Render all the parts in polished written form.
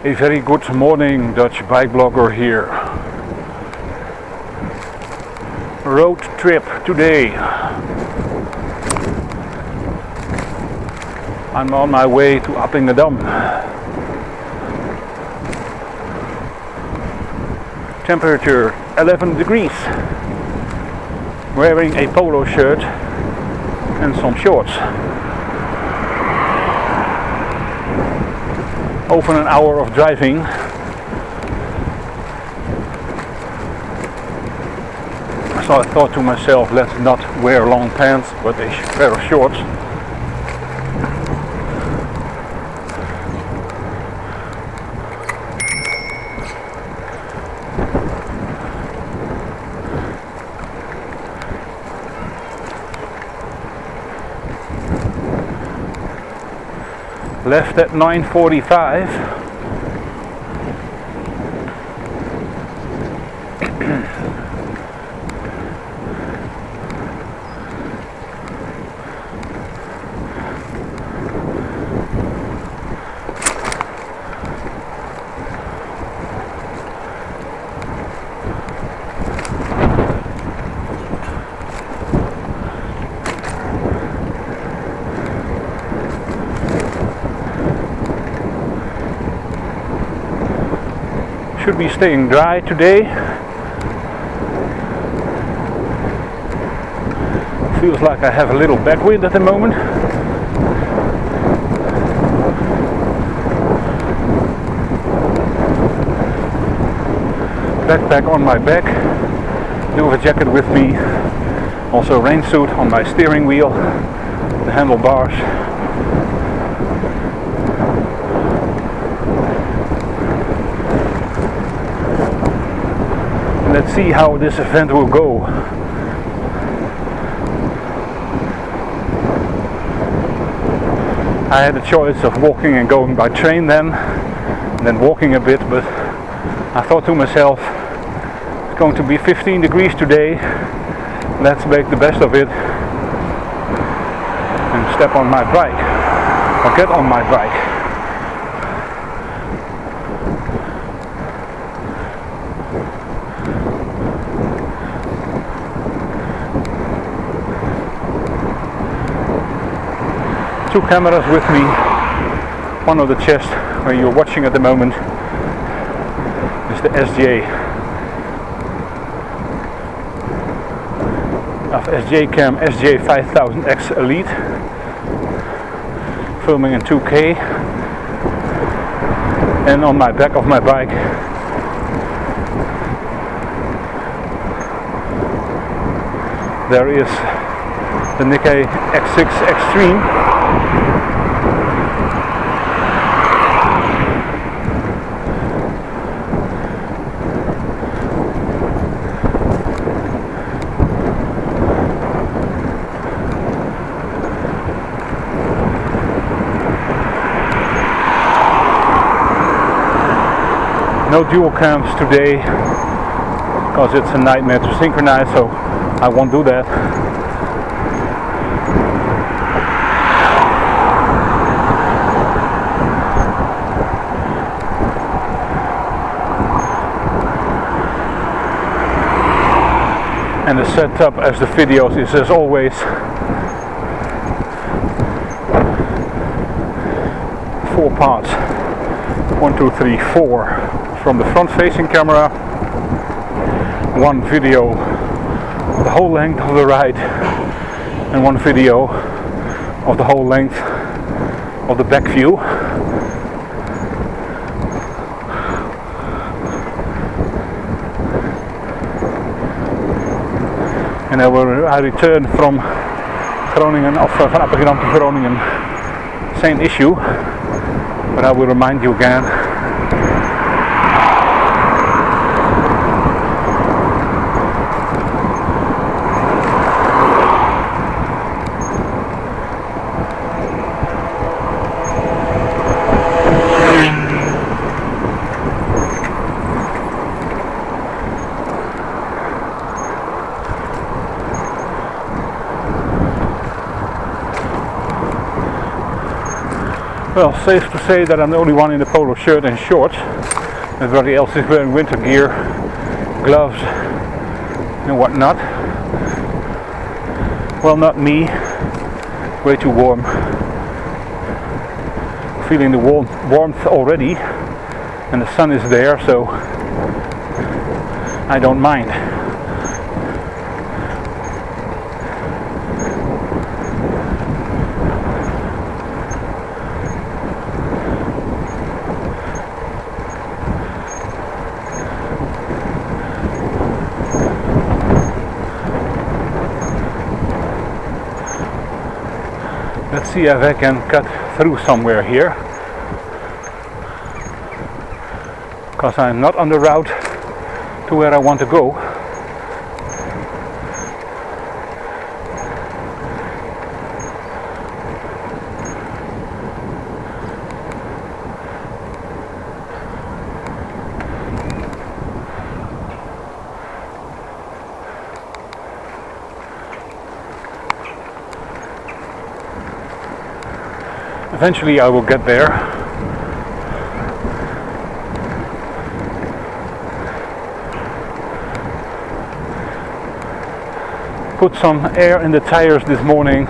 A very good morning, Dutch bike blogger here. Road trip today. I'm on my way to Appingedam. Temperature 11 degrees. Wearing a polo shirt and some shorts. Over an hour of driving. So I thought to myself, let's not wear long pants but a pair of shorts. Left at 9:45. Should be staying dry today. Feels like I have a little backwind at the moment. Backpack on my back. Do have a jacket with me. Also rain suit on my steering wheel. The handlebars. Let's see how this event will go. I had a choice of walking and going by train then walking a bit, but I thought to myself, it's going to be 15 degrees today, let's make the best of it and step on my bike, or get on my bike. Two cameras with me, one on the chest where you're watching at the moment is the SJ of SJ Cam SJ 5000X Elite, filming in 2K, and on my back of my bike there is the Nikkei X6 Extreme. No dual cams today because it's a nightmare to synchronize, so I won't do that. And the setup as the videos is as always 4 parts. 1, 2, 3, 4 from the front facing camera, 1 video of the whole length of the ride, and 1 video of the whole length of the back view. And I return from Groningen, of van Appingedam to Groningen. Same issue, but I will remind you again. Well, safe to say that I'm the only one in the polo shirt and shorts. Everybody else is wearing winter gear, gloves and whatnot. Well, not me. Way too warm. Feeling the warmth already, and the sun is there, so I don't mind. Let's see if I can cut through somewhere here, because I'm not on the route to where I want to go. Eventually I will get there. Put some air in the tires this morning.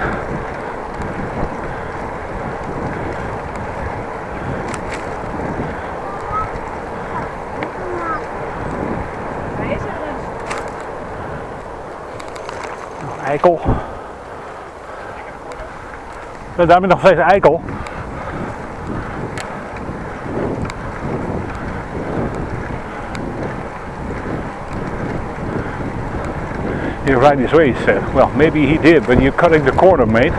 Eikel. Daar ben ik nog steeds eikel. He right his way, he said. Well, maybe he did, but you're cutting the corner, mate.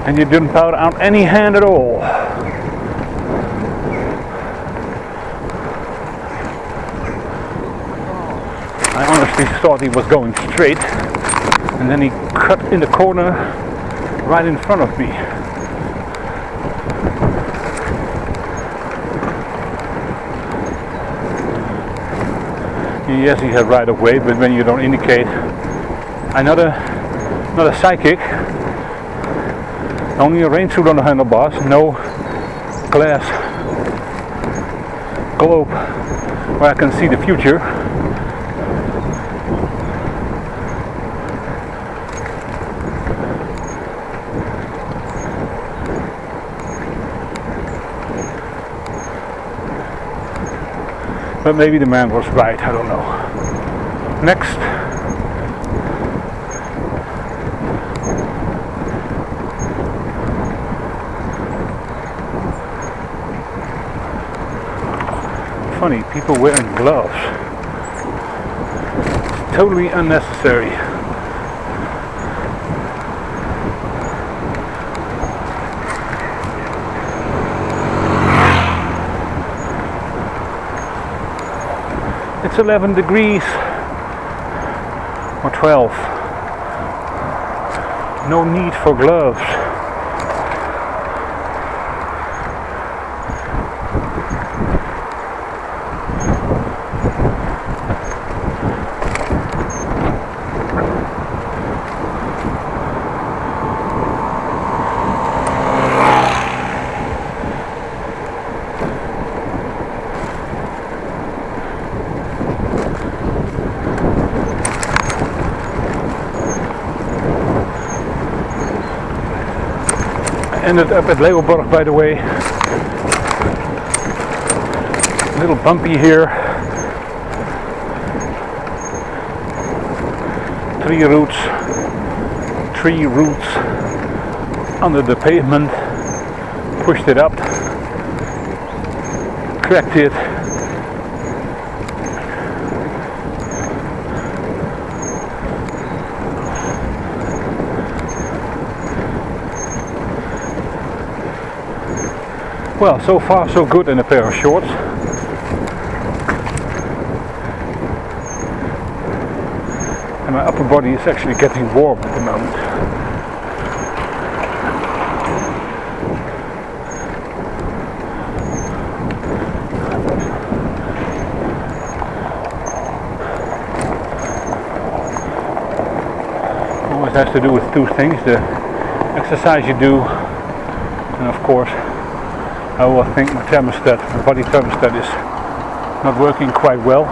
And you didn't pout out any hand at all. I honestly thought he was going straight, and then he cut in the corner right in front of me. Yes, he had right of way, but when you don't indicate, I'm not a psychic. Only a rain suit on the handlebars, no glass globe where I can see the future. But maybe the man was right, I don't know. Next. Funny, people wearing gloves. It's totally unnecessary. It's 11 degrees or 12. No need for gloves. Ended up at Leeuwborg, by the way. A little bumpy here. Tree roots under the pavement. Pushed it up. Cracked it. Well, so far so good in a pair of shorts. And my upper body is actually getting warm at the moment. has to do with two things: the exercise you do, and of course, I think my body thermostat is not working quite well.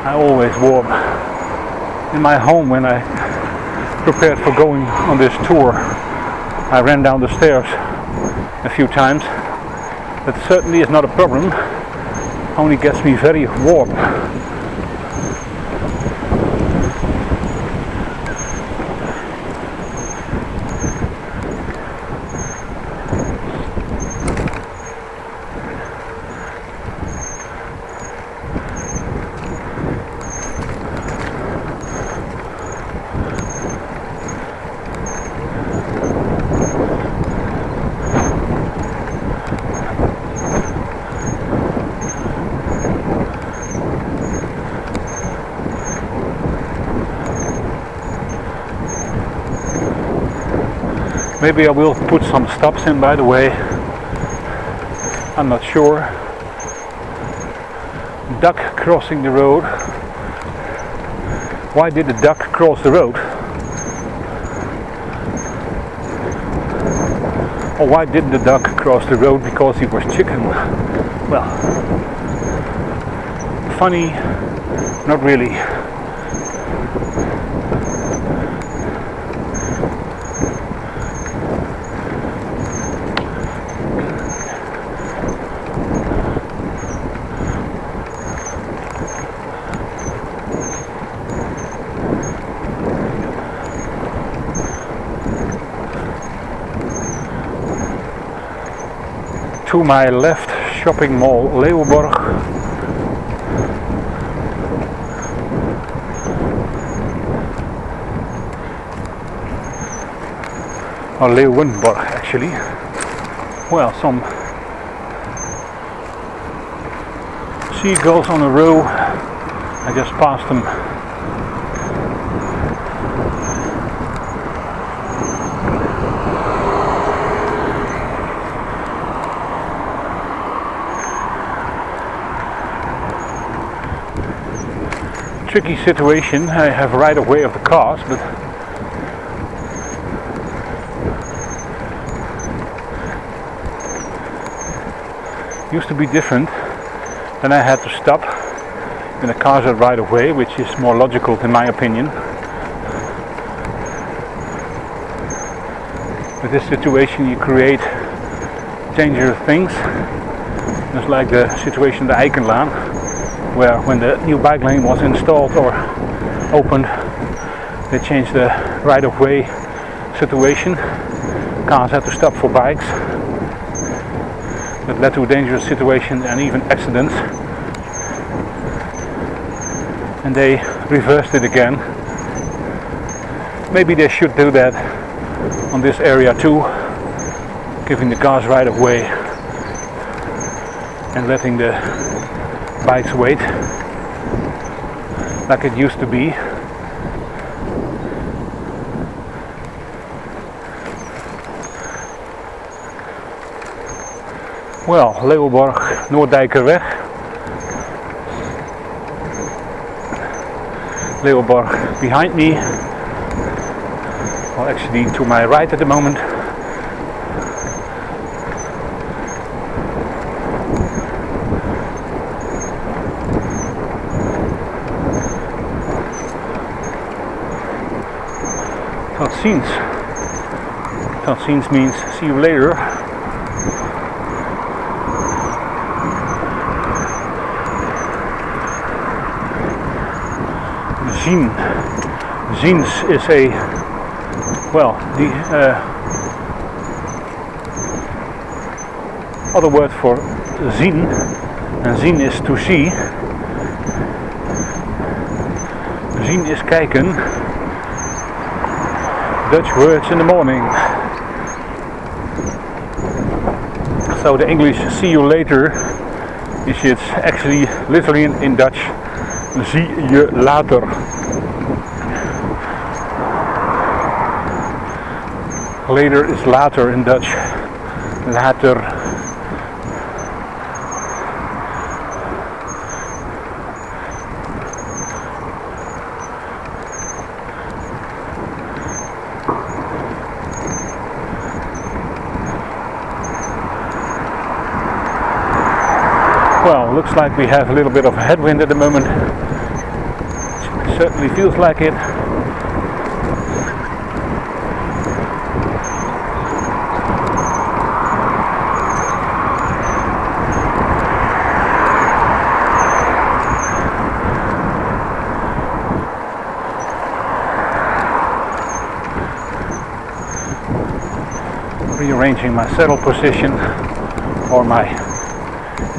I always warm in my home when I prepared for going on this tour. I ran down the stairs a few times. That certainly is not a problem, only gets me very warm. Maybe I will put some stops in, by the way. I'm not sure. Duck crossing the road. Why did the duck cross the road? Or why didn't the duck cross the road? Because he was chicken. Well, funny, not really. To my left, shopping mall Leeuwenborg. Or Leeuwenborg actually. Well, some seagulls on a row. I just passed them. Tricky situation. I have right of way of the cars, but used to be different. Then I had to stop when the cars are right of way, which is more logical in my opinion. With this situation you create dangerous things, just like the situation in the Eikenlaan, where when the new bike lane was installed or opened, they changed the right-of-way situation. Cars had to stop for bikes. That led to a dangerous situation and even accidents. And they reversed it again. Maybe they should do that on this area too, giving the cars right-of-way and letting the bikes wait like it used to be. Well, Leeuwenborg, Noorddijkerweg. Leeuwenborg behind me. Well, actually to my right at the moment. Tot ziens means see you later. Ziens is a, well, the other word for zien, and zien is to see. Zien is kijken. Dutch words in the morning. So the English see you later is it's actually literally in Dutch zie je later. Later is later in Dutch. Later. Well, looks like we have a little bit of a headwind at the moment. It certainly feels like it. Rearranging my saddle position, or my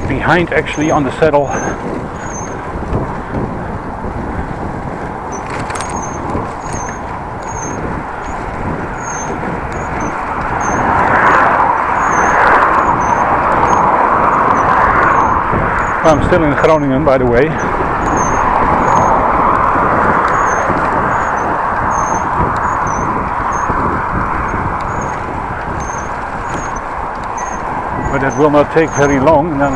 behind actually on the saddle. I'm still in Groningen, by the way. But that will not take very long, and then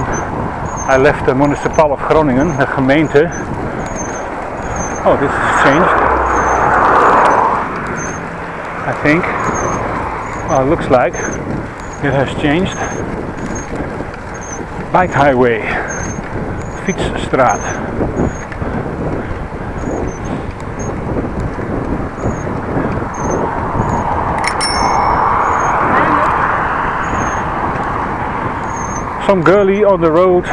I left the municipal of Groningen, the gemeente. Oh, this has changed, I think. Well, it looks like it has changed. Bike highway, fietsstraat. Some girlie on the road,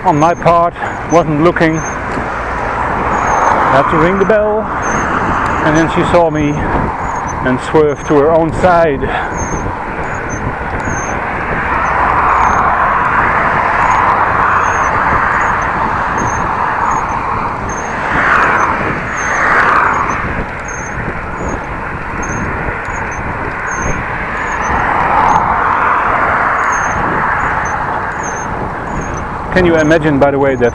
on my part, wasn't looking. Had to ring the bell, and then she saw me and swerved to her own side. Can you imagine, by the way, that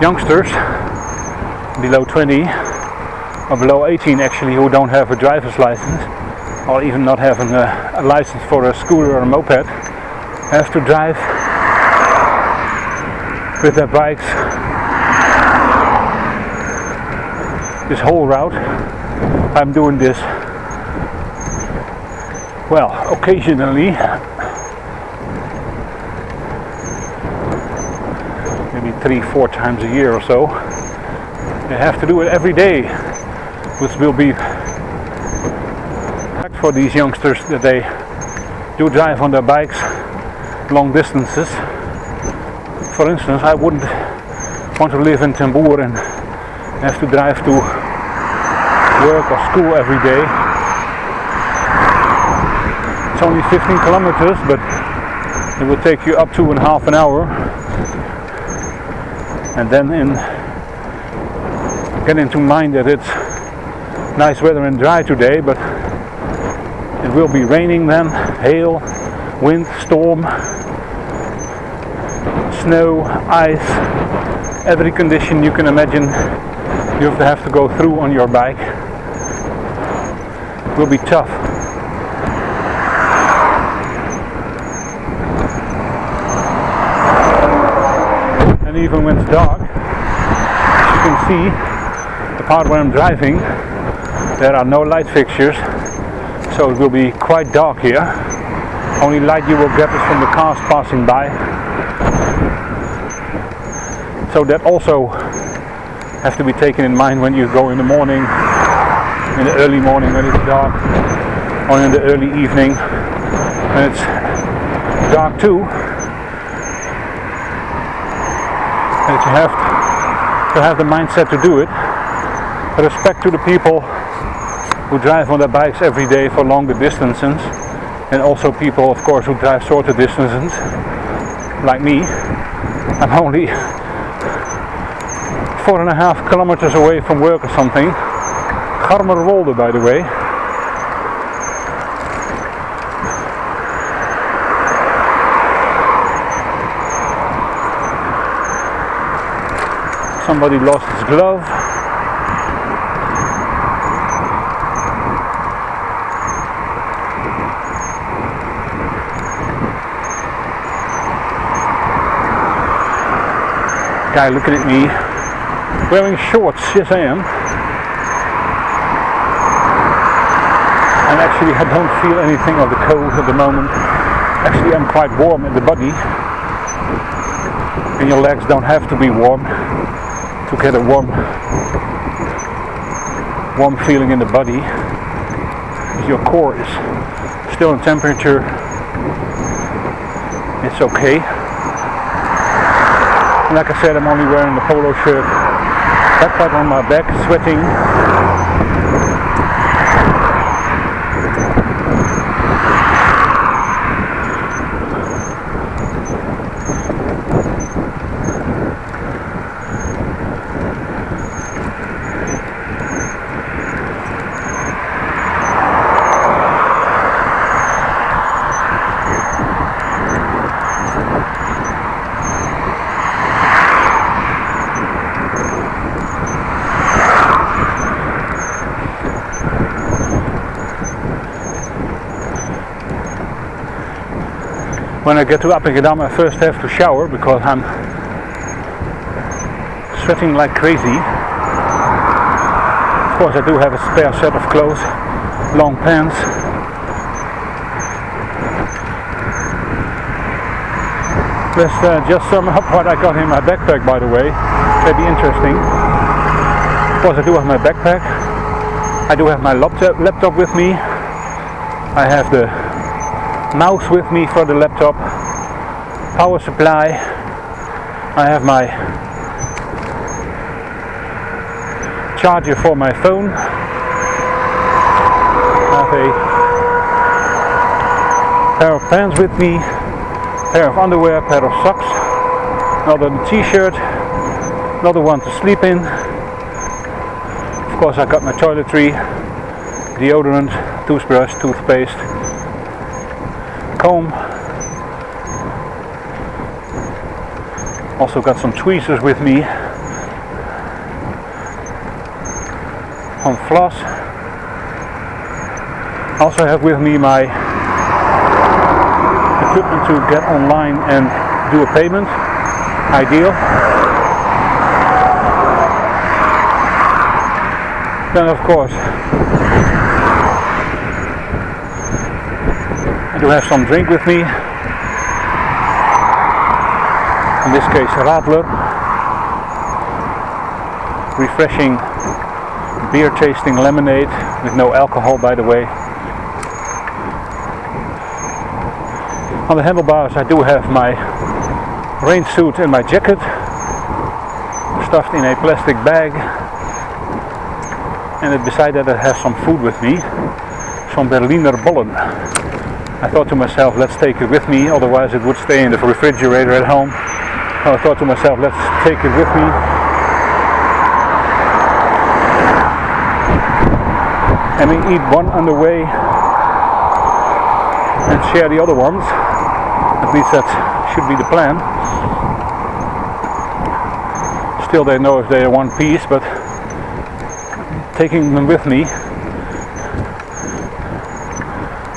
youngsters below 20 or below 18 actually, who don't have a driver's license or even not having a license for a scooter or a moped, have to drive with their bikes this whole route? I'm doing this, well, occasionally. Maybe 3-4 times a year or so. They have to do it every day, which will be for these youngsters, that they do drive on their bikes long distances. For instance, I wouldn't want to live in Tambour and have to drive to work or school every day. It's only 15 kilometers, but it will take you up to half an hour. And then get into mind that it's nice weather and dry today, but it will be raining then, hail, wind, storm, snow, ice, every condition you can imagine you have to go through on your bike. It will be tough. And even when it's dark, as you can see, the part where I'm driving, there are no light fixtures, so it will be quite dark here. Only light you will get is from the cars passing by. So that also has to be taken in mind when you go in the morning, in the early morning when it's dark, or in the early evening when it's dark too. That you have to have the mindset to do it. Respect to the people who drive on their bikes every day for longer distances, and also people, of course, who drive shorter distances, like me. I'm only 4.5 kilometers away from work or something. Garmerwolde, by the way. Somebody lost his glove. Guy looking at me wearing shorts. Yes, I am. And actually I don't feel anything of the cold at the moment. Actually I'm quite warm in the body. and your legs don't have to be warm to get a warm feeling in the body. Your core is still in temperature. It's okay. And like I said, I'm only wearing the polo shirt, backpack on my back, sweating. When I get to Appingedam, I first have to shower because I'm sweating like crazy. Of course, I do have a spare set of clothes, long pants. Let's just sum up what I got in my backpack, by the way. Maybe interesting. Of course, I do have my backpack. I do have my laptop with me. I have the mouse with me for the laptop, power supply. I have my charger for my phone. I have a pair of pants with me, pair of underwear, pair of socks, another t-shirt, another one to sleep in. Of course, I got my toiletry, deodorant, toothbrush, toothpaste, comb. Also got some tweezers with me. Some floss. Also have with me my equipment to get online and do a payment. Ideal. Then of course I do have some drink with me, in this case Radler, refreshing beer tasting lemonade with no alcohol, by the way. On the handlebars I do have my rain suit and my jacket stuffed in a plastic bag, and beside that I have some food with me, some Berliner Bollen. I thought to myself, let's take it with me, otherwise it would stay in the refrigerator at home. So I thought to myself, let's take it with me. And we eat one on the way and share the other ones. At least that should be the plan. Still don't know if they are one piece, but taking them with me.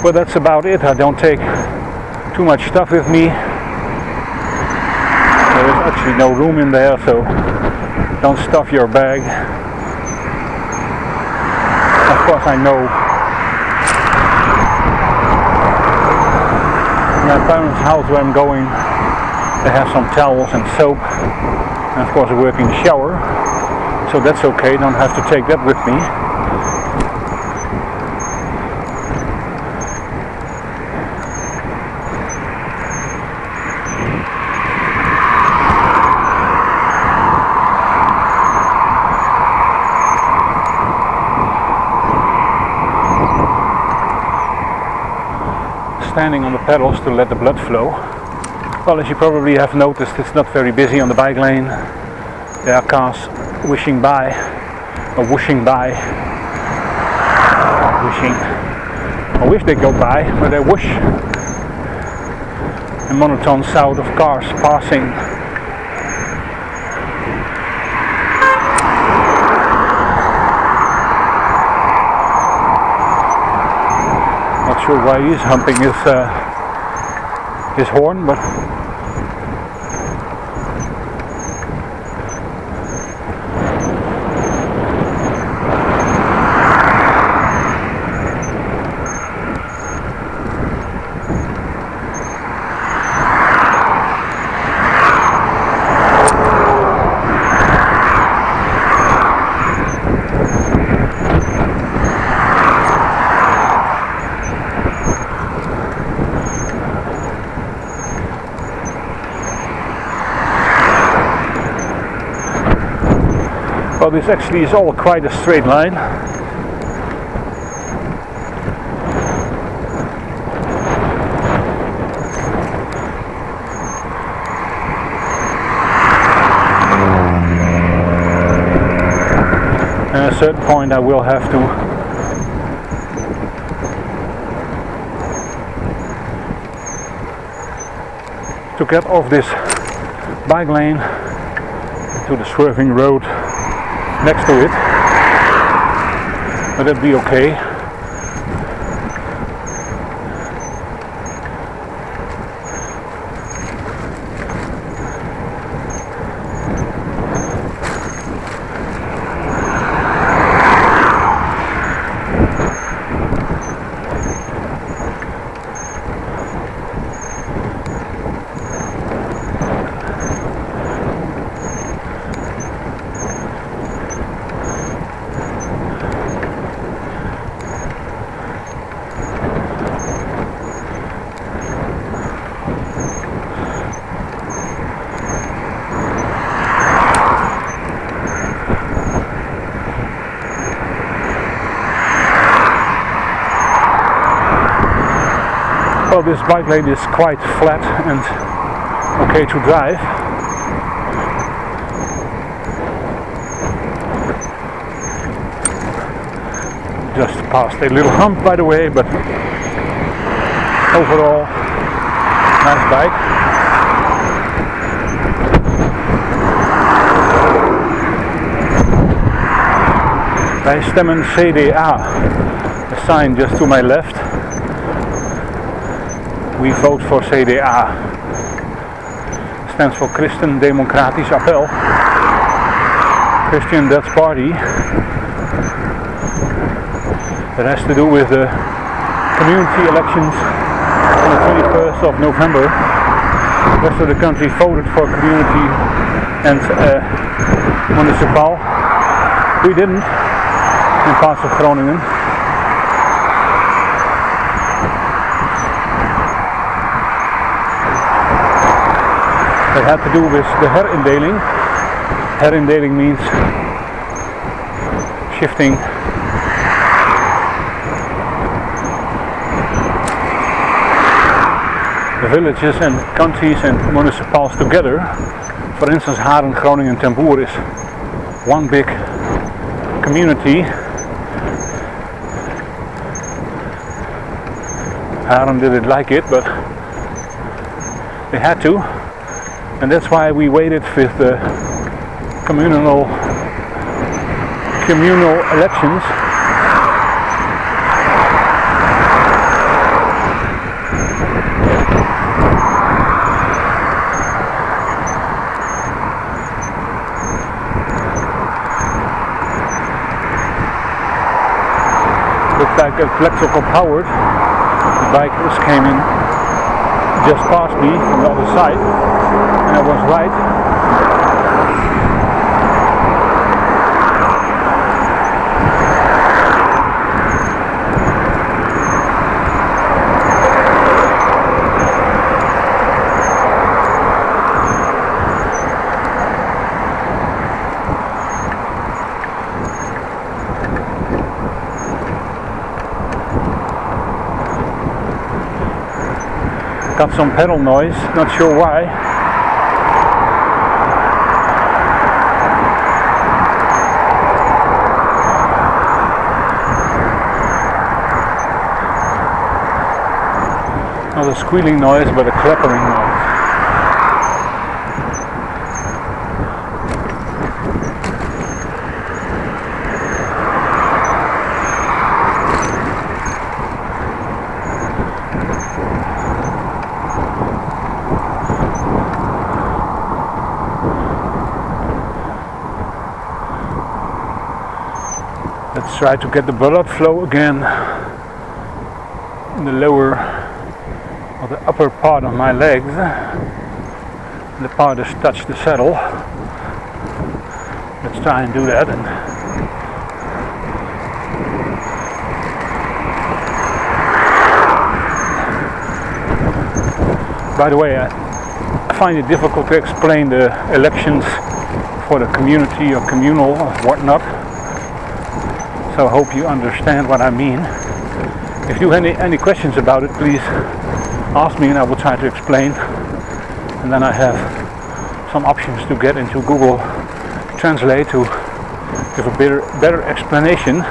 But that's about it. I don't take too much stuff with me. There is actually no room in there, so don't stuff your bag. Of course I know my parents' house where I'm going, they have some towels and soap, and of course a working shower, so that's okay, don't have to take that with me. Standing on the pedals to let the blood flow. Well, as you probably have noticed, it's not very busy on the bike lane. There are cars whooshing by, or whooshing by. Whooshing. I wish they go by, but they whoosh. A monotone sound of cars passing. Not sure why he's humping his horn, but this actually is all quite a straight line. And at a certain point I will have to get off this bike lane to the swerving road next to it, but that'd be okay. Well, this bike lane is quite flat and okay to drive. Just past a little hump, by the way, but overall, nice bike. Wij stemmen CDA, the sign just to my left. We vote for CDA. Stands for Christen Democratisch Appel. Christian Dutch Party. That has to do with the community elections on the 21st of November. The rest of the country voted for community and municipal. We didn't in parts of Groningen. That had to do with the herindeling. Herindeling means shifting the villages and counties and municipalities together. For instance, Haren, Groningen, Ten Boer is one big community. Haren didn't like it, but they had to. And that's why we waited with the communal elections. Looked like a Plexel Howard. The bikers came in just past me from the other side. And I was right. Got some pedal noise, not sure why. Not a squealing noise, but a clappering noise. Let's try to get the blood flow again in the lower or the upper part of my legs. The part that touch the saddle. Let's try and do that. And by the way, I find it difficult to explain the elections for the community or communal or whatnot. So I hope you understand what I mean. If you have any questions about it, please ask me and I will try to explain. And then I have some options to get into Google Translate to give a better explanation.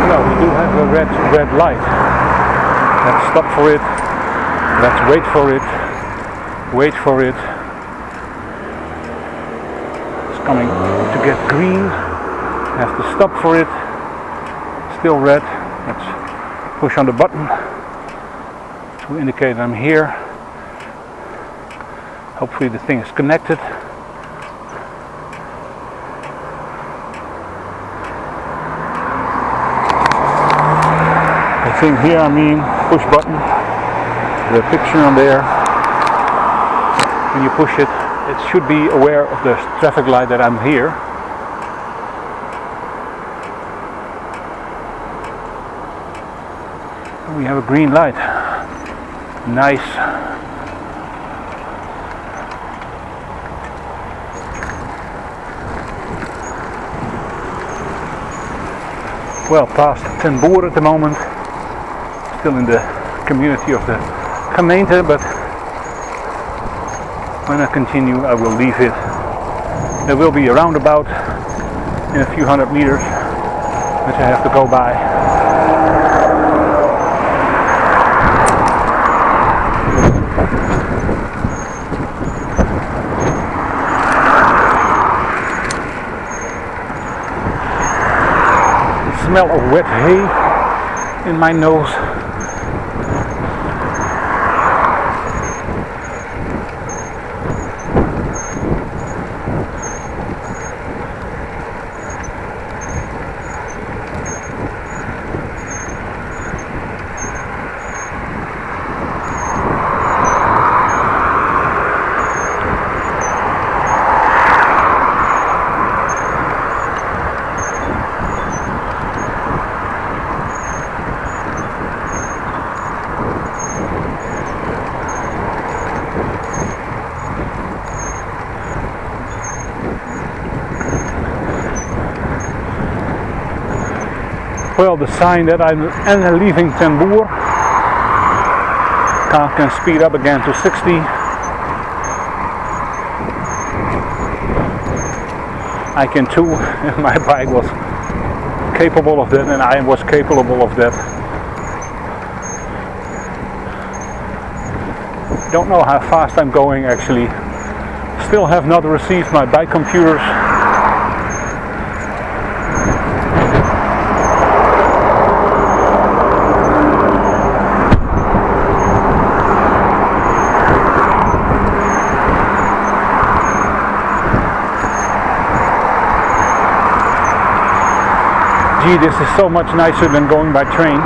No, we do have a red light. Let's stop for it. Let's wait for it. Wait for it. It's coming to get green. Have to stop for it. Still red. Let's push on the button to indicate I'm here. Hopefully the thing is connected. The thing here, I mean, push button. The picture on there. When you push it, it should be aware of the traffic light that I'm here. We have a green light. Nice. Well, past Ten Boer at the moment. Still in the community of the gemeente, but when I continue I will leave it. There will be a roundabout in a few hundred meters which I have to go by. Smell of wet hay in my nose. Well, the sign that I'm leaving Ten Boer. Car can speed up again to 60. I can too, if my bike was capable of that and I was capable of that. Don't know how fast I'm going actually. Still have not received my bike computers. Gee, this is so much nicer than going by train.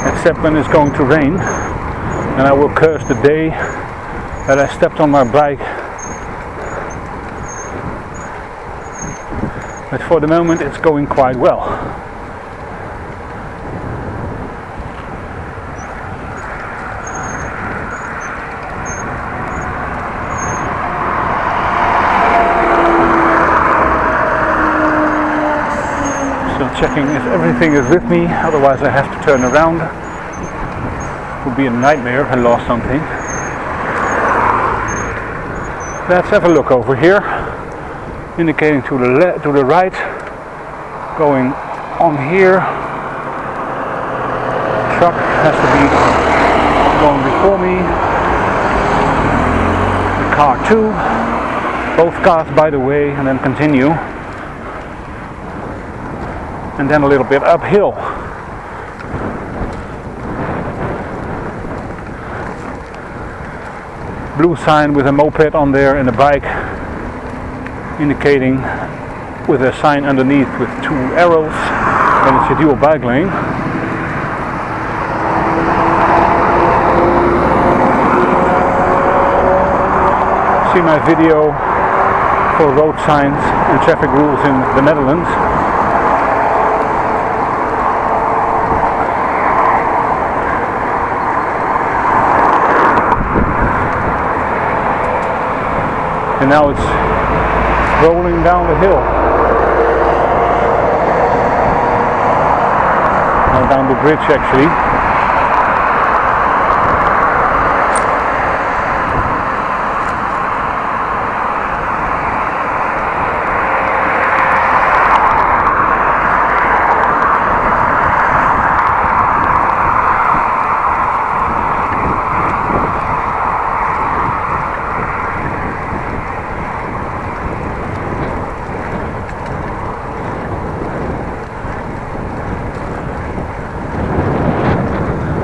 Except when it's going to rain, and I will curse the day that I stepped on my bike. But for the moment it's going quite well. Checking if everything is with me, otherwise I have to turn around. It would be a nightmare if I lost something. Let's have a look over here, indicating to the right, going on here. Truck has to be going before me. The car too, both cars by the way, and then continue. And then a little bit uphill. Blue sign with a moped on there and a bike, indicating with a sign underneath with two arrows, and it's a dual bike lane. see my video for road signs and traffic rules in the Netherlands. And now it's rolling down the hill. Now down the bridge actually.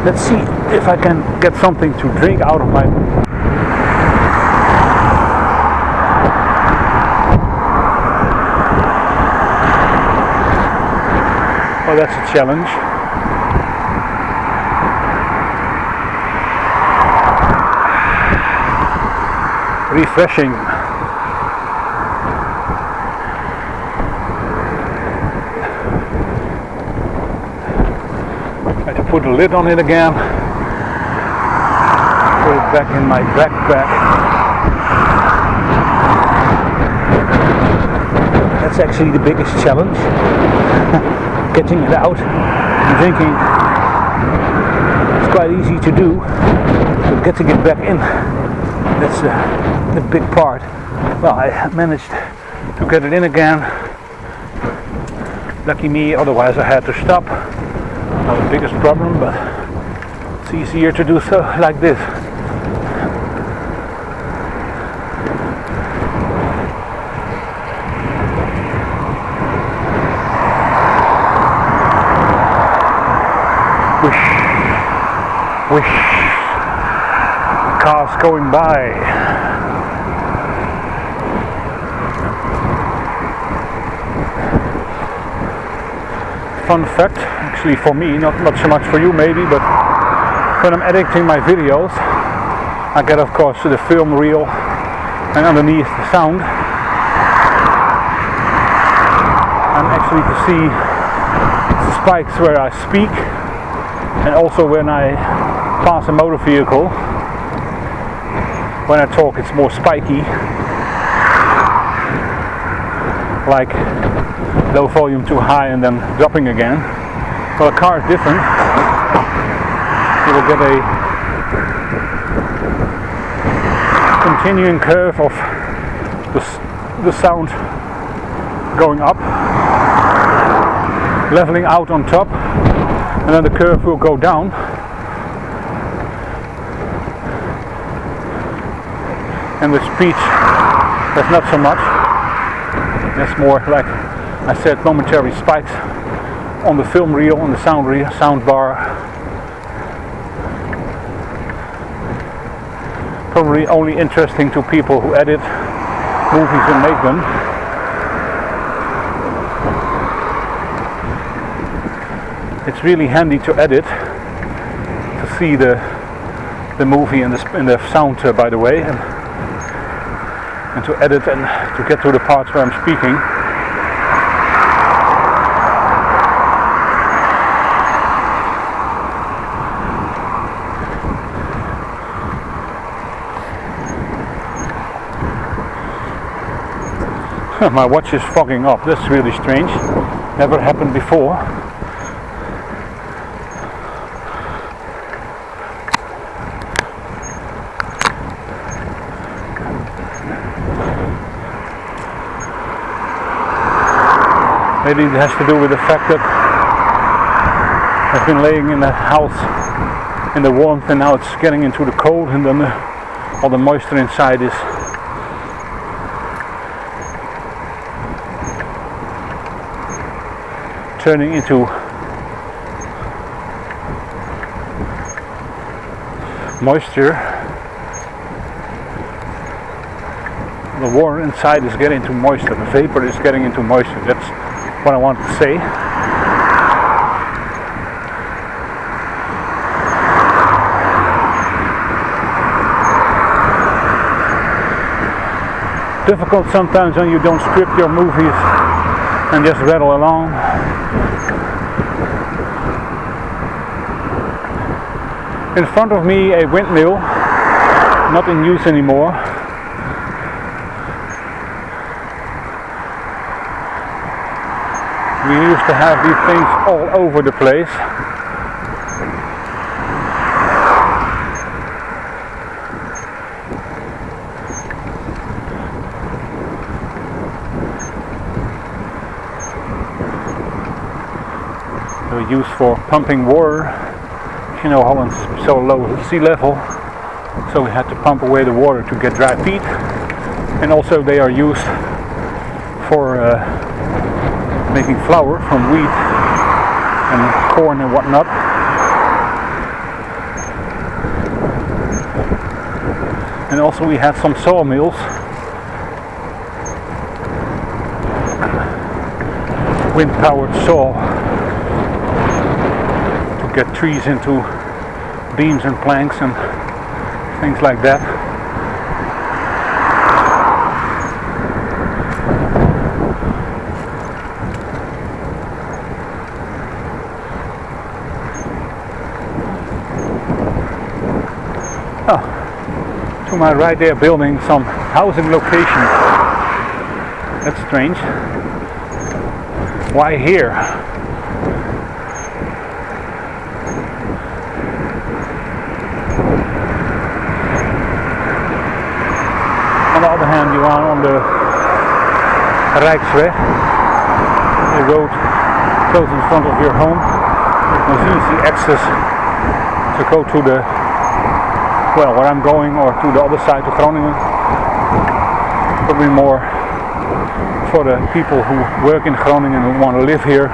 Let's see if I can get something to drink out of my... Oh, that's a challenge. Refreshing. Put the lid on it again, put it back in my backpack. That's actually the biggest challenge, getting it out and drinking. It's quite easy to do, but getting it back in, that's the big part. Well, I managed to get it in again, lucky me, otherwise I had to stop. Not the biggest problem, but it's easier to do so like this. Wish, wish, cars going by. Fun fact, actually for me, not so much for you maybe, but when I'm editing my videos, I get of course the film reel and underneath the sound. I'm actually to see the spikes where I speak, and also when I pass a motor vehicle. When I talk it's more spiky, like low volume too high and then dropping again. Well, a car is different. You will get a continuing curve of the sound going up, leveling out on top, and then the curve will go down. And with speech, that's not so much. That's more like I said, momentary spikes on the film reel, on the sound bar. Probably only interesting to people who edit movies and make them. It's really handy to edit, to see the movie and the sound, by the way, and to edit and to get to the parts where I'm speaking. My watch is fogging up, that's really strange. Never happened before. Maybe it has to do with the fact that I've been laying in the house in the warmth and now it's getting into the cold, and then all the moisture inside is turning into moisture. The water inside is getting into moisture, the vapor is getting into moisture. That's what I wanted to say. difficult sometimes when you don't script your movies and just rattle along. In front of me a windmill, not in use anymore. We used to have these things all over the place. They were used for pumping water. You know, Holland's so low sea level, so we had to pump away the water to get dry feet. And also they are used for making flour from wheat and corn and whatnot. And also we had some sawmills. Wind-powered saw to get trees into beams and planks and things like that. To my right they are building some housing location. That's strange. Why here? On the other hand, you are on the Rijksweg, the road close in front of your home. There's easy access to go to the, well, where I'm going, or to the other side to Groningen. Probably more for the people who work in Groningen and want to live here.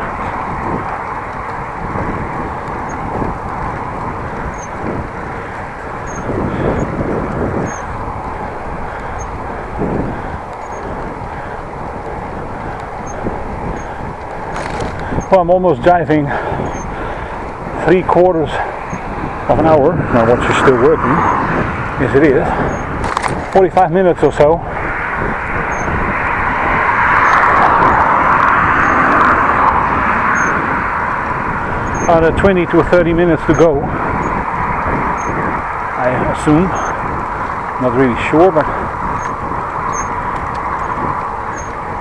Well, I'm almost driving 3/4 of an hour. Now watch, you're still working. Yes, it is. 45 minutes or so. About 20 to 30 minutes to go, I assume. Not really sure, but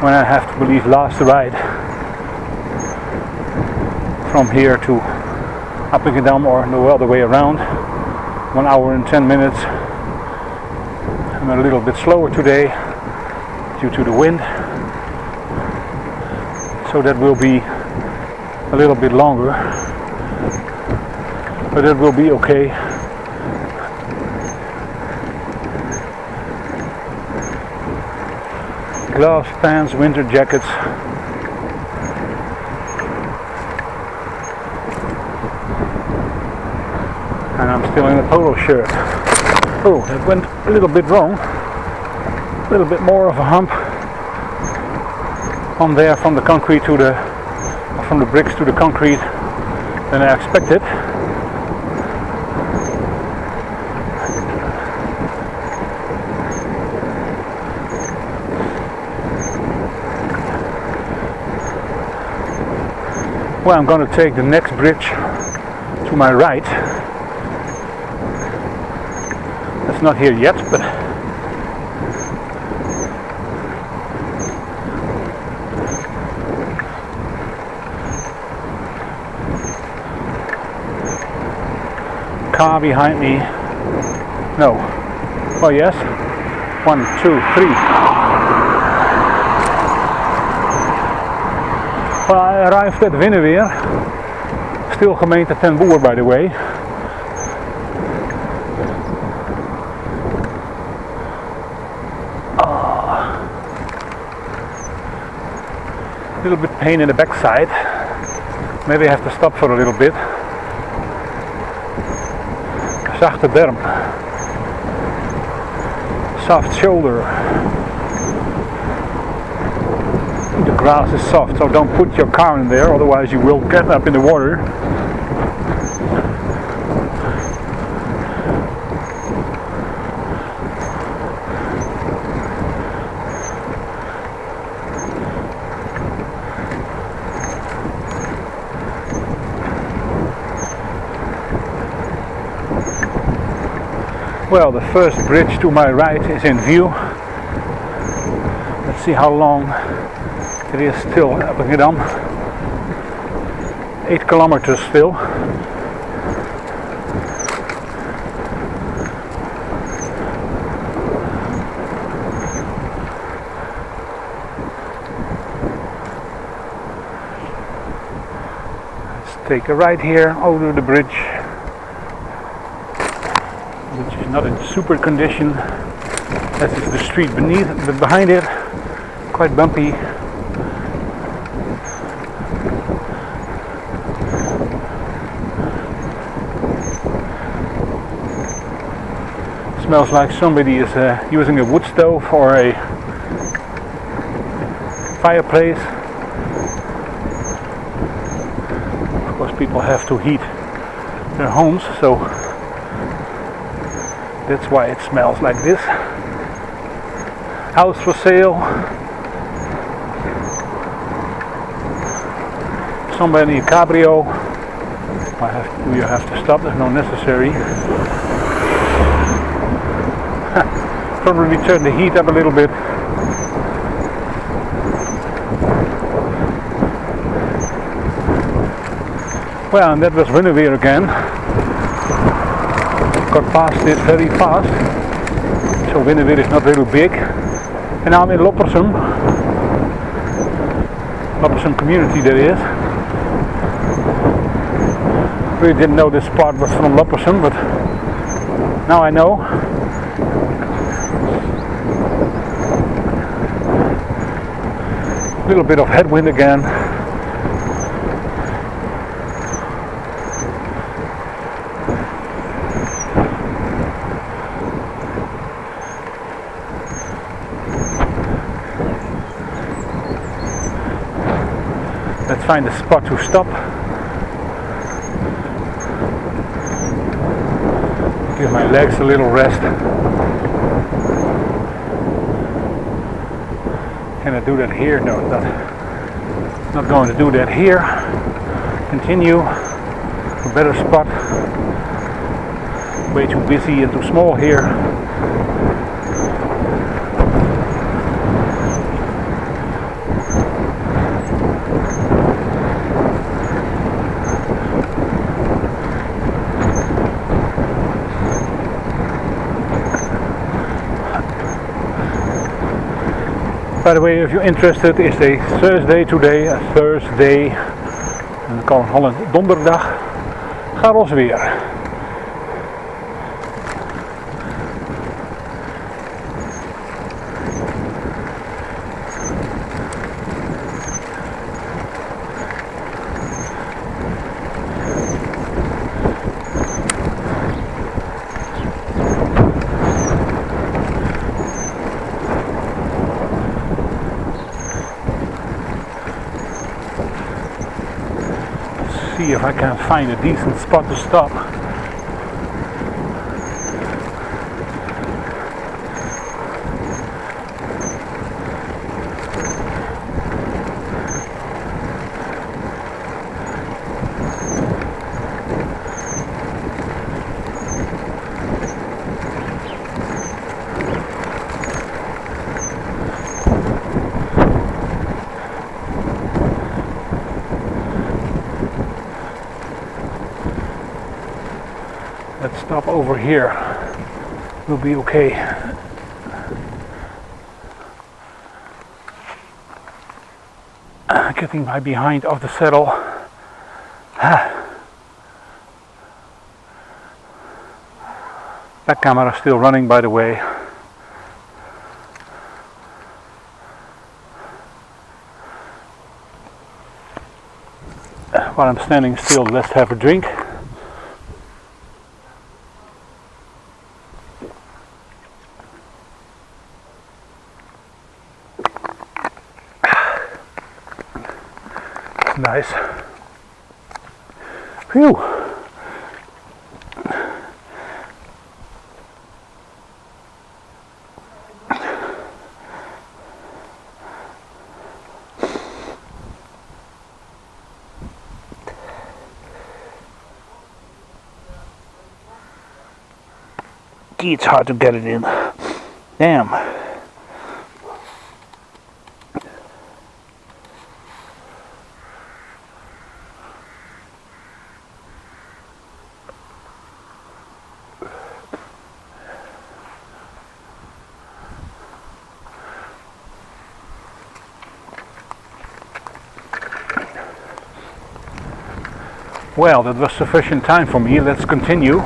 when I have to believe last ride from here to Appingedam, or the other way around, 1 hour and 10 minutes. I'm a little bit slower today due to the wind, so that will be a little bit longer, but that will be okay. Gloves, pants, winter jackets. And I'm still in a polo shirt. Oh, that went a little bit wrong. A little bit more of a hump on there from the concrete to the, from the bricks to the concrete than I expected. Well, I'm going to take the next bridge to my right. It's not here yet, but car behind me. No. Oh yes. 1, 2, 3. Well, I arrived at Winneweer. Still gemeente Ten Boer, by the way. A little bit pain in the backside. Maybe I have to stop for a little bit. Zachte derm. Soft shoulder. The grass is soft, so don't put your car in there, otherwise you will get up in the water. Well, the first bridge to my right is in view. Let's see how long it is till Appingedam. 8 kilometers still. Let's take a right here over the bridge, which is not in super condition. That is the street beneath, but behind it, quite bumpy. Smells like somebody is using a wood stove or a fireplace. Of course, people have to heat their homes, so that's why it smells like this. House for sale. Somebody in a cabrio. Do you have to stop? There's no necessary. Probably turn the heat up a little bit. Well, and that was Groningen again. Got past it very fast. So Groningen is not very big. And now I'm in Loppersum. Loppersum community that is. Really didn't know this part was from Loppersum, but now I know. A little bit of headwind again. Let's find a spot to stop. Give my legs a little rest. Can I do that here? No, not going to do that here. Continue. A better spot. Way too busy and too small here. By the way, if you're interested, it's a Thursday today, a Thursday. En dan kan in Holland donderdag. Gaat ons weer. See if I can find a decent spot to stop. Let's stop over here. We'll be okay. Getting my behind off the saddle. Back camera still running, by the way. While I'm standing still, let's have a drink. Nice. Phew. tricky, it's hard to get it in. Damn. Well, that was sufficient time for me. Let's continue.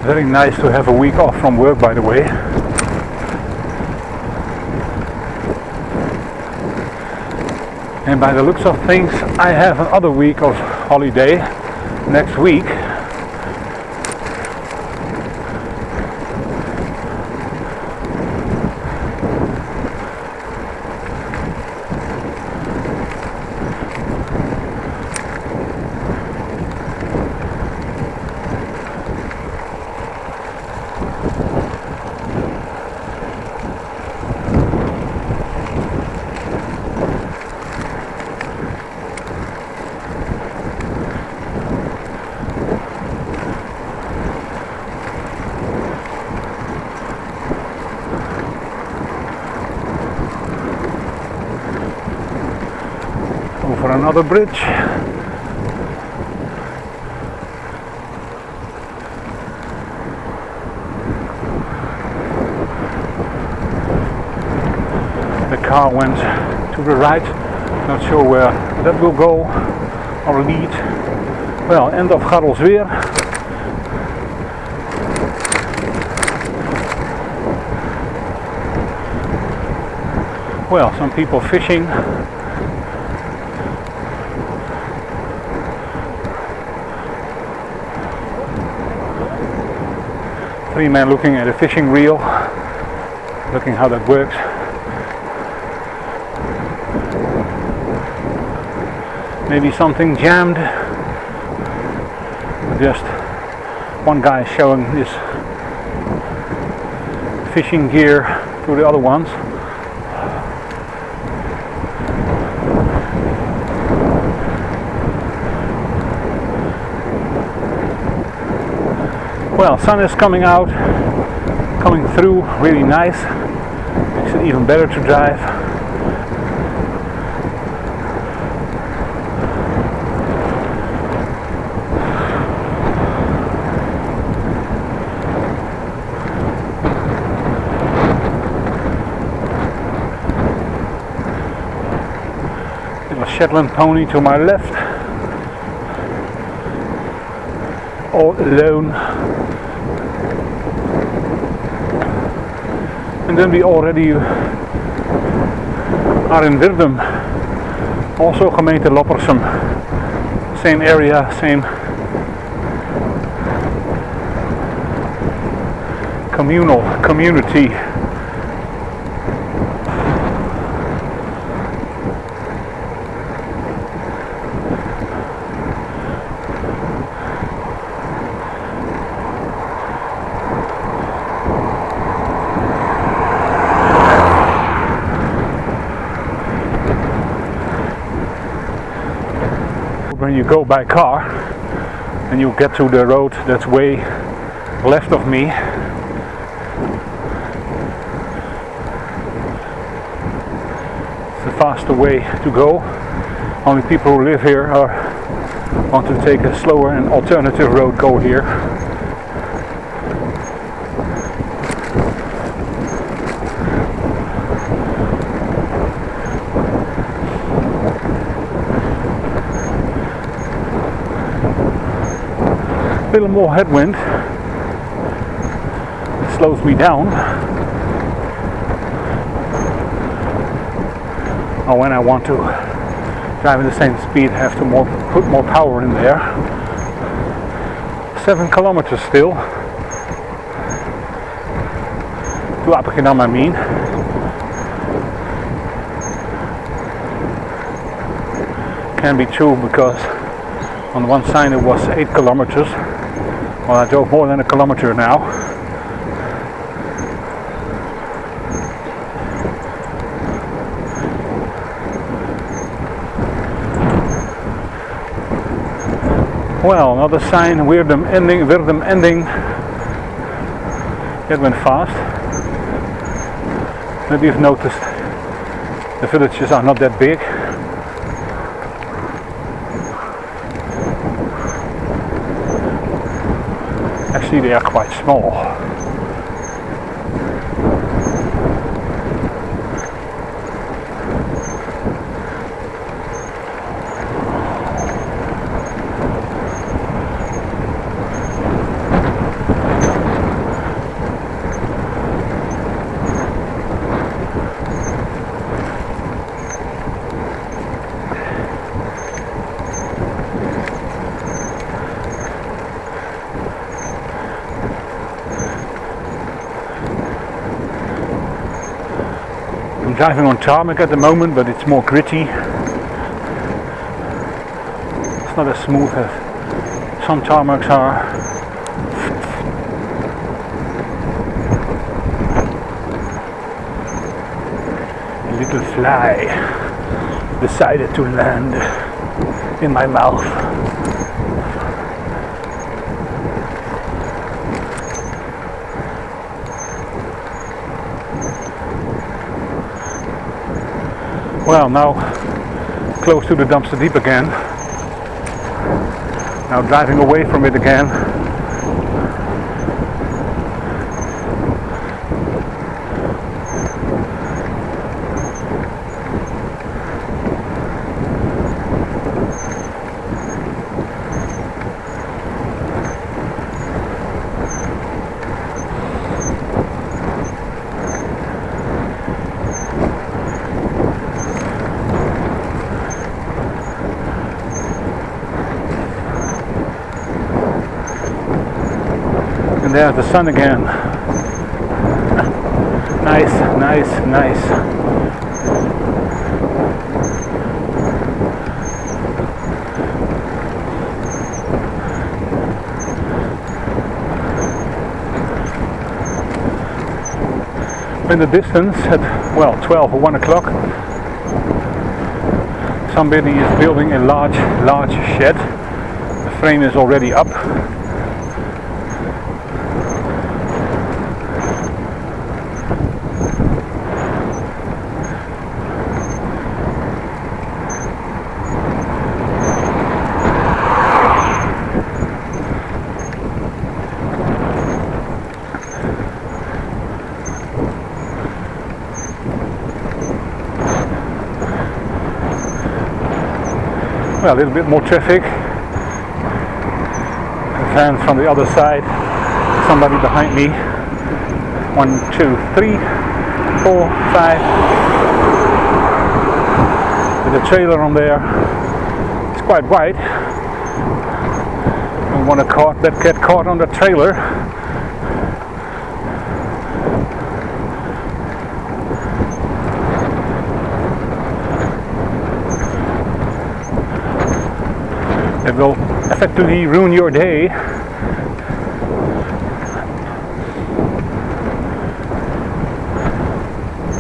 Very nice to have a week off from work, by the way. And by the looks of things, I have another week of holiday next week. Over another bridge. The car went to the right, not sure where that will go or lead. Well, end of Garrelsweer. Well, some people fishing. Three men looking at a fishing reel, looking how that works. Maybe something jammed. Just one guy showing his fishing gear to the other ones. Well, sun is coming out, coming through, really nice. Makes it even better to drive. Little Shetland pony to my left. All alone. And then we already are in Wirdum, also gemeente Loppersum, same area, same community. When you go by car and you get to the road that's way left of me, it's a faster way to go. Only people who live here want to take a slower and alternative road go here. A little more headwind, it slows me down. Or when I want to driving the same speed, have to put more power in there. 7 kilometers still to Appingedam, I mean. Can be true because on one sign it was 8 kilometers. Well, I drove more than a kilometer now. Well, another sign, Wirdum ending. It went fast. Maybe you've noticed the villages are not that big. Actually, they are quite small. I'm driving on tarmac at the moment, but it's more gritty. It's not as smooth as some tarmacs are. A little fly decided to land in my mouth. Well, now close to the dumpster deep again. Now driving away from it again. And there's the sun again. Nice, nice, nice. In the distance at, well, 12 or 1 o'clock, somebody is building a large shed. The frame is already up. Well, a little bit more traffic. Vans from the other side. Somebody behind me. 1, 2, 3, 4, 5. With a trailer on there. It's quite wide. Don't want to get caught on the trailer. It will effectively ruin your day.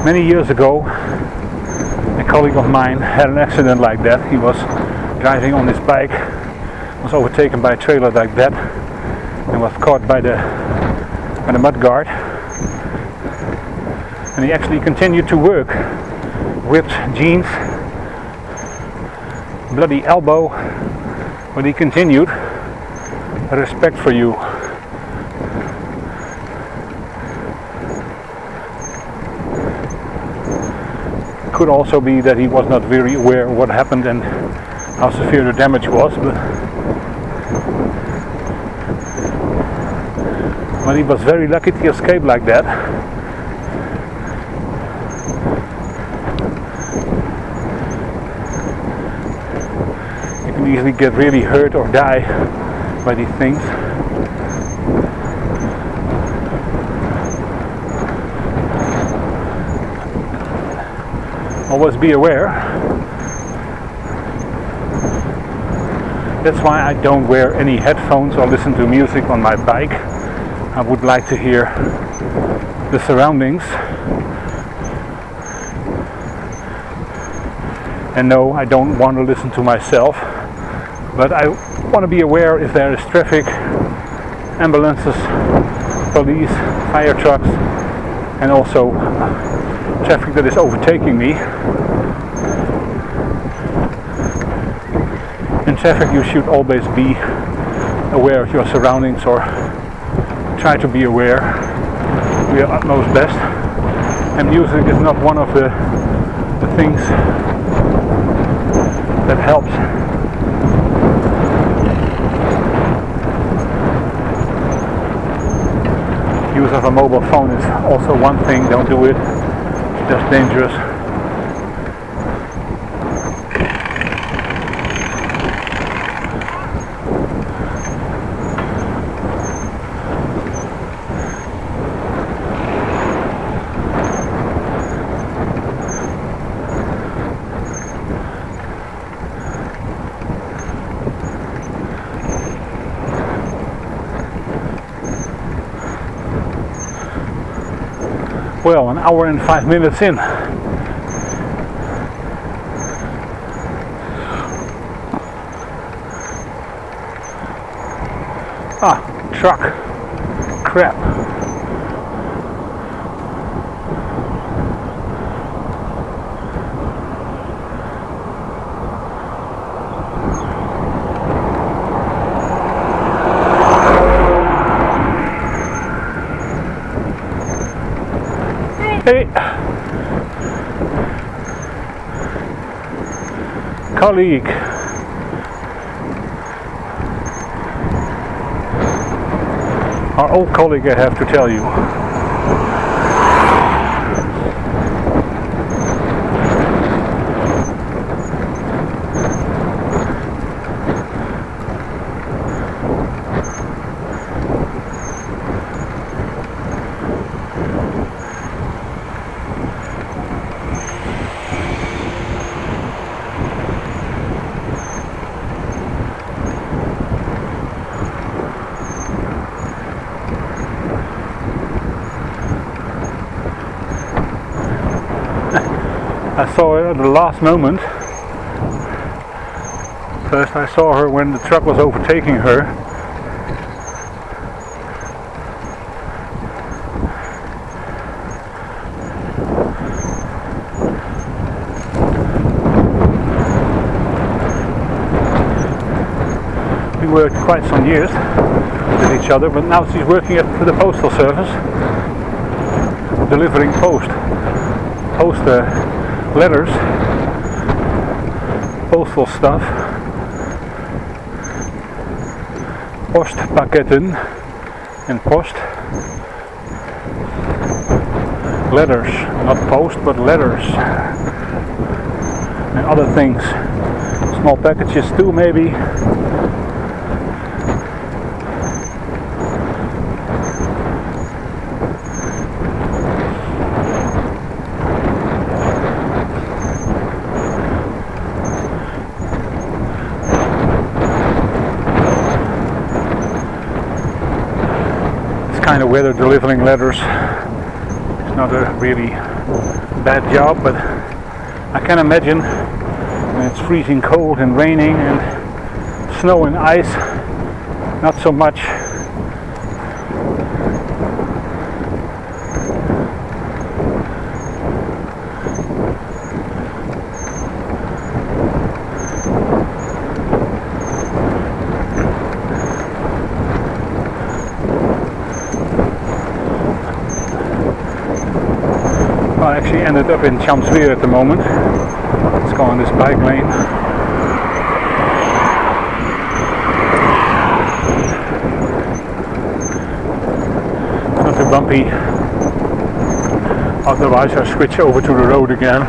Many years ago, a colleague of mine had an accident like that. He was driving on his bike, was overtaken by a trailer like that, and was caught by the mud guard. And he actually continued to work, ripped jeans, bloody elbow. But he continued. Respect for you. Could also be that he was not very aware of what happened and how severe the damage was, but he was very lucky to escape like that. easily get really hurt or die by these things. Always be aware. That's why I don't wear any headphones or listen to music on my bike. I would like to hear the surroundings. And no, I don't want to listen to myself, but I want to be aware if there is traffic, ambulances, police, fire trucks, and also traffic that is overtaking me. In traffic you should always be aware of your surroundings, or try to be aware to your utmost best. And music is not one of the things that helps. Use of a mobile phone is also one thing. Don't do it. It's just dangerous. Well, an hour and 5 minutes in. Ah, truck. Crap. Hey, colleague. Our old colleague, I have to tell you. I saw her at the last moment. First I saw her when the truck was overtaking her. We worked quite some years with each other, but now she's working for the postal service, delivering letters, postal stuff, postpakketten and post, letters, not post but letters, and other things, small packages too maybe. Kind of weather, delivering letters. It's not a really bad job, but I can imagine when it's freezing cold and raining and snow and ice, not so much. I actually ended up in Chamsweer at the moment. Let's go on this bike lane. Not too bumpy. Otherwise I switch over to the road again.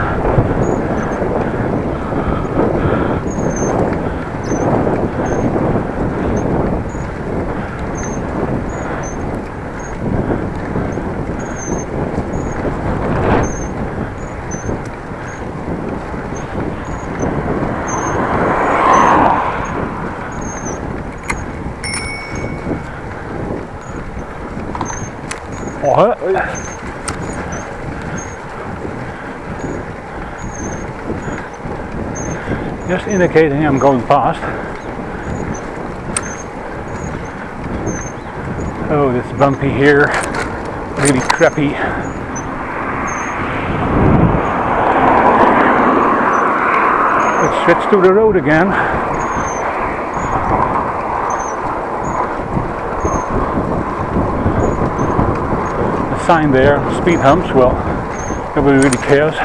just indicating I'm going past. Oh, it's bumpy here, really crappy. Let's switch to the road again. The sign there, speed humps, well, nobody really cares.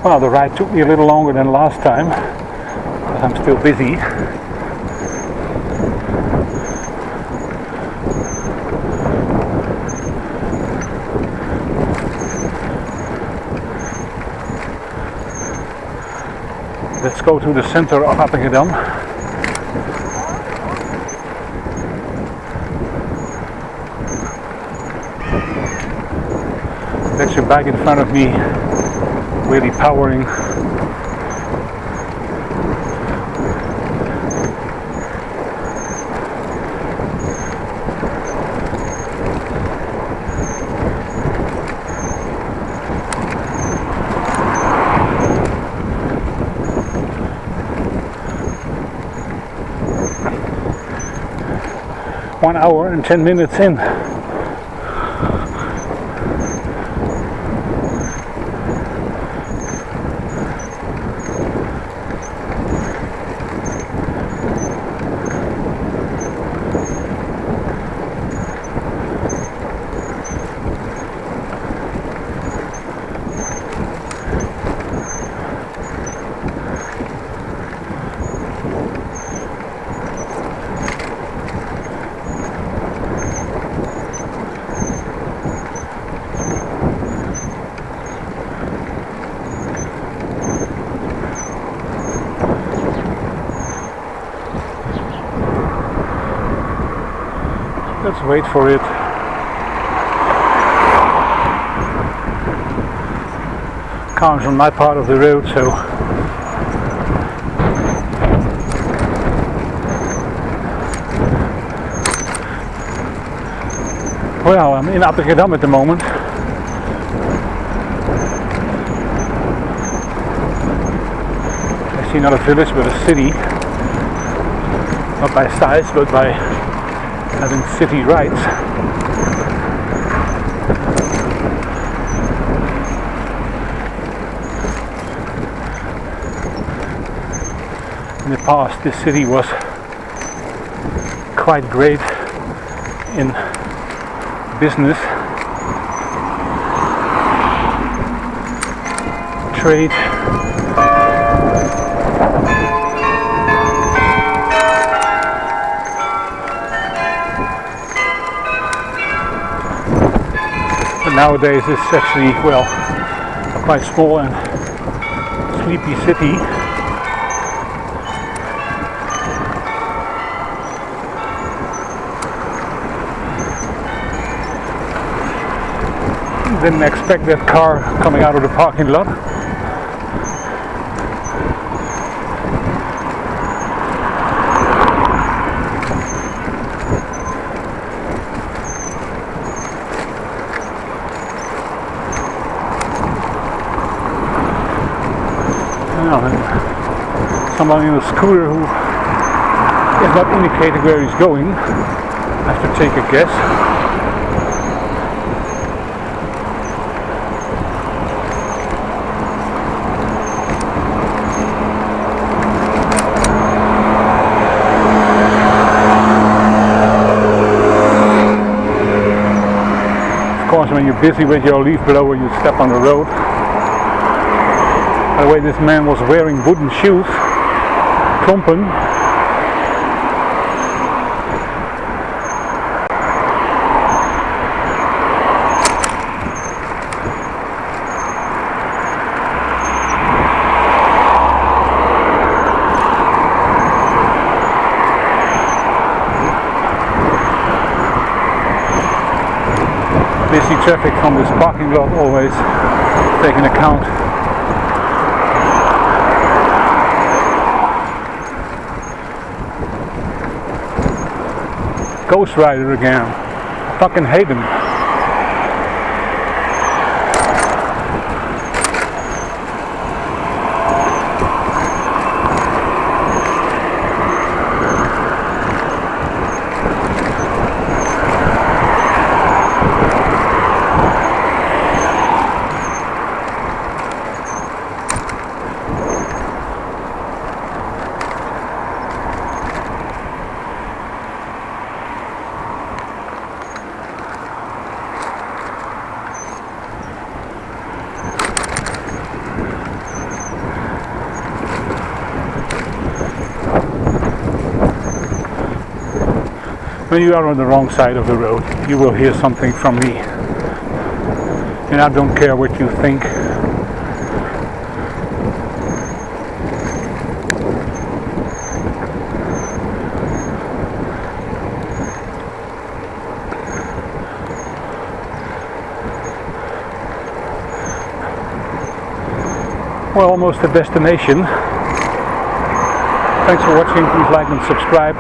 Well, the ride took me a little longer than last time, but I'm still busy. Let's go to the center of Appingedam. There's your bike in front of me, really powering. One hour and 10 minutes in. Let's wait for it. Cars on my part of the road, so well, I'm in Appingedam at the moment. I see not a village but a city, not by size but by having city rights. In the past, this city was quite great in business, trade. But nowadays it's actually, well, a quite small and sleepy city. Didn't expect that car coming out of the parking lot. Someone in a scooter who is not indicating where he's going. I have to take a guess. Of course, when you're busy with your leaf blower, you step on the road. By the way, this man was wearing wooden shoes, klompen. Busy traffic from this parking lot always taken account. Ghost Rider again. I fucking hate him. When you are on the wrong side of the road, you will hear something from me. And I don't care what you think. Well, almost the destination. Thanks for watching. Please like and subscribe.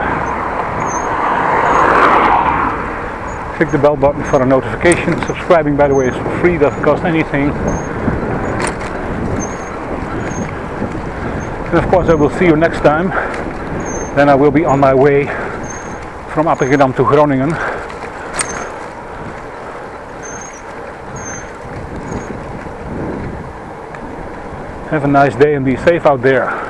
Click the bell button for a notification. Subscribing, by the way, is for free, doesn't cost anything. And of course I will see you next time. Then I will be on my way from Appingedam to Groningen. Have a nice day and be safe out there.